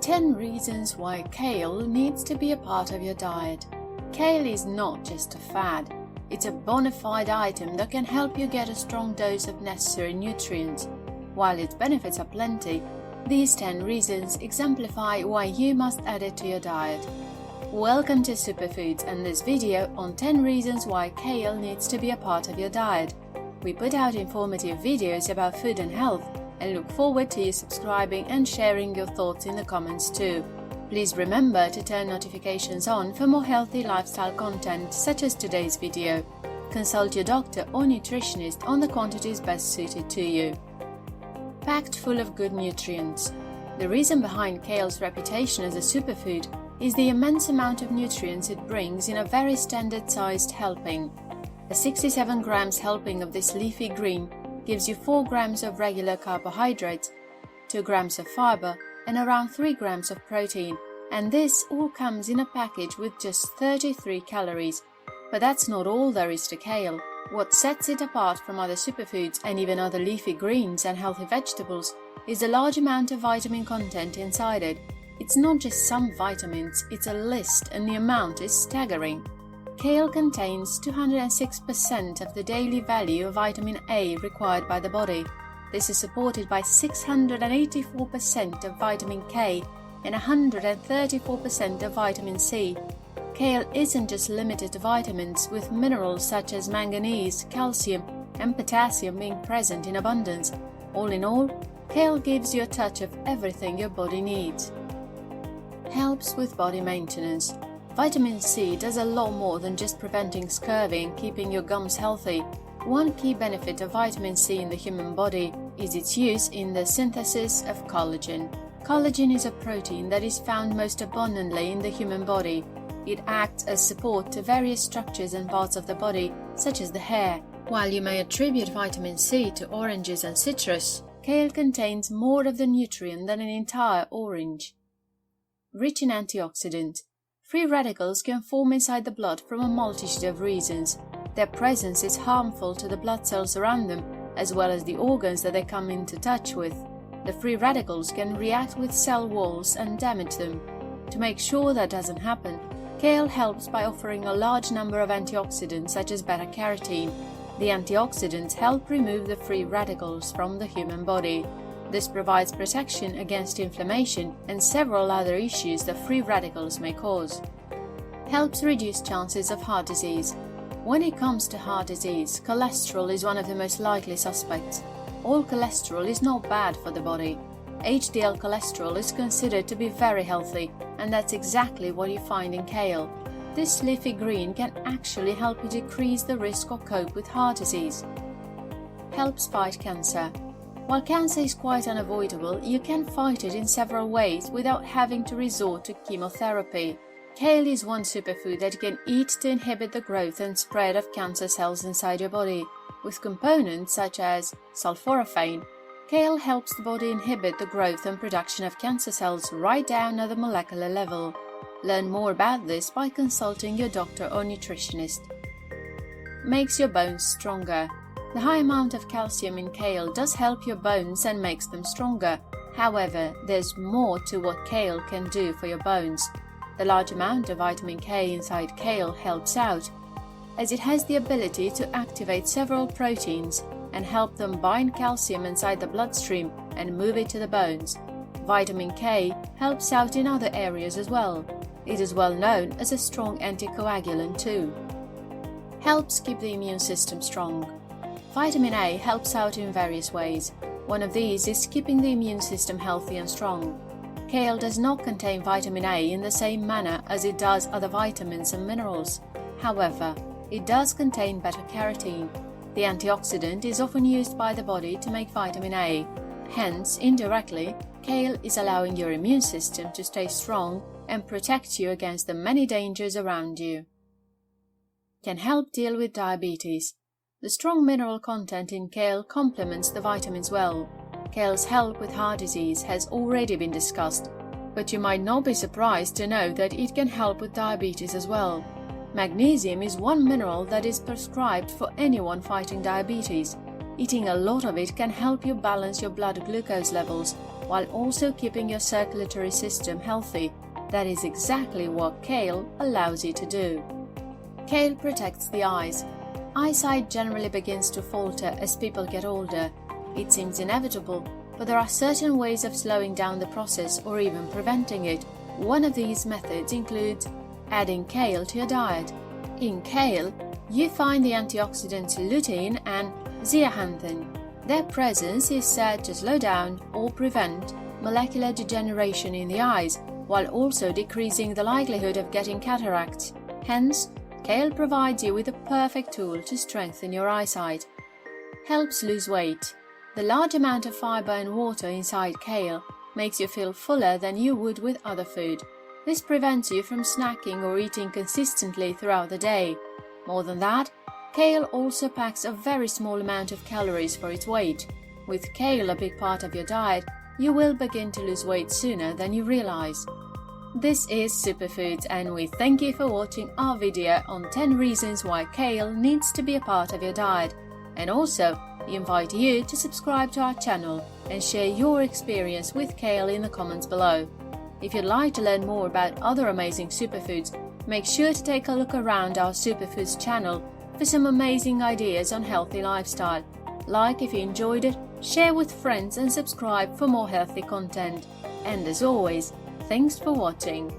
10 reasons why kale needs to be a part of your diet. Kale is not just a fad, it's a bona fide item that can help you get a strong dose of necessary nutrients. While its benefits are plenty, these 10 reasons exemplify why you must add it to your diet. Welcome to Superfoods and this video on 10 reasons why kale needs to be a part of your diet. We put out informative videos about food and health and look forward to you subscribing and sharing your thoughts in the comments too. Please remember to turn notifications on for more healthy lifestyle content such as today's video. Consult your doctor or nutritionist on the quantities best suited to you. Packed full of good nutrients. The reason behind kale's reputation as a superfood is the immense amount of nutrients it brings in a very standard-sized helping. A 67 grams helping of this leafy green gives you 4 grams of regular carbohydrates, 2 grams of fiber, and around 3 grams of protein, and this all comes in a package with just 33 calories. But that's not all there is to kale. What sets it apart from other superfoods and even other leafy greens and healthy vegetables is the large amount of vitamin content inside it. It's not just some vitamins, it's a list, and the amount is staggering. Kale contains 206% of the daily value of vitamin A required by the body. This is supported by 684% of vitamin K and 134% of vitamin C. Kale isn't just limited to vitamins, with minerals such as manganese, calcium, and potassium being present in abundance. All in all, kale gives you a touch of everything your body needs. Helps with body maintenance. Vitamin C does a lot more than just preventing scurvy and keeping your gums healthy. One key benefit of vitamin C in the human body is its use in the synthesis of collagen. Collagen is a protein that is found most abundantly in the human body. It acts as support to various structures and parts of the body, such as the hair. While you may attribute vitamin C to oranges and citrus, kale contains more of the nutrient than an entire orange. Rich in antioxidants. Free radicals can form inside the blood from a multitude of reasons. Their presence is harmful to the blood cells around them, as well as the organs that they come into touch with. The free radicals can react with cell walls and damage them. To make sure that doesn't happen, kale helps by offering a large number of antioxidants such as beta-carotene. The antioxidants help remove the free radicals from the human body. This provides protection against inflammation and several other issues that free radicals may cause. Helps reduce chances of heart disease. When it comes to heart disease, cholesterol is one of the most likely suspects. All cholesterol is not bad for the body. HDL cholesterol is considered to be very healthy, and that's exactly what you find in kale. This leafy green can actually help you decrease the risk or cope with heart disease. Helps fight cancer. While cancer is quite unavoidable, you can fight it in several ways without having to resort to chemotherapy. Kale is one superfood that you can eat to inhibit the growth and spread of cancer cells inside your body. With components such as sulforaphane, kale helps the body inhibit the growth and production of cancer cells right down at the molecular level. Learn more about this by consulting your doctor or nutritionist. Makes your bones stronger. The high amount of calcium in kale does help your bones and makes them stronger. However, there's more to what kale can do for your bones. The large amount of vitamin K inside kale helps out, as it has the ability to activate several proteins and help them bind calcium inside the bloodstream and move it to the bones. Vitamin K helps out in other areas as well. It is well known as a strong anticoagulant too. Helps keep the immune system strong. Vitamin A helps out in various ways. One of these is keeping the immune system healthy and strong. Kale does not contain vitamin A in the same manner as it does other vitamins and minerals. However, it does contain beta-carotene. The antioxidant is often used by the body to make vitamin A. Hence, indirectly, kale is allowing your immune system to stay strong and protect you against the many dangers around you. Can help deal with diabetes. The strong mineral content in kale complements the vitamins well. Kale's help with heart disease has already been discussed, but you might not be surprised to know that it can help with diabetes as well. Magnesium is one mineral that is prescribed for anyone fighting diabetes. Eating a lot of it can help you balance your blood glucose levels, while also keeping your circulatory system healthy. That is exactly what kale allows you to do. Kale protects the eyes. Eyesight generally begins to falter as people get older. It seems inevitable, but there are certain ways of slowing down the process or even preventing it. One of these methods includes adding kale to your diet. In kale, you find the antioxidants lutein and zeaxanthin. Their presence is said to slow down or prevent molecular degeneration in the eyes, while also decreasing the likelihood of getting cataracts. Hence, kale provides you with a perfect tool to strengthen your eyesight. Helps lose weight. The large amount of fiber and water inside kale makes you feel fuller than you would with other food. This prevents you from snacking or eating consistently throughout the day. More than that, kale also packs a very small amount of calories for its weight. With kale a big part of your diet, you will begin to lose weight sooner than you realize. This is Superfoods, and we thank you for watching our video on 10 reasons why kale needs to be a part of your diet. And also, we invite you to subscribe to our channel and share your experience with kale in the comments below. If you'd like to learn more about other amazing superfoods, make sure to take a look around our Superfoods channel for some amazing ideas on healthy lifestyle. Like if you enjoyed it, share with friends and subscribe for more healthy content. And as always, thanks for watching.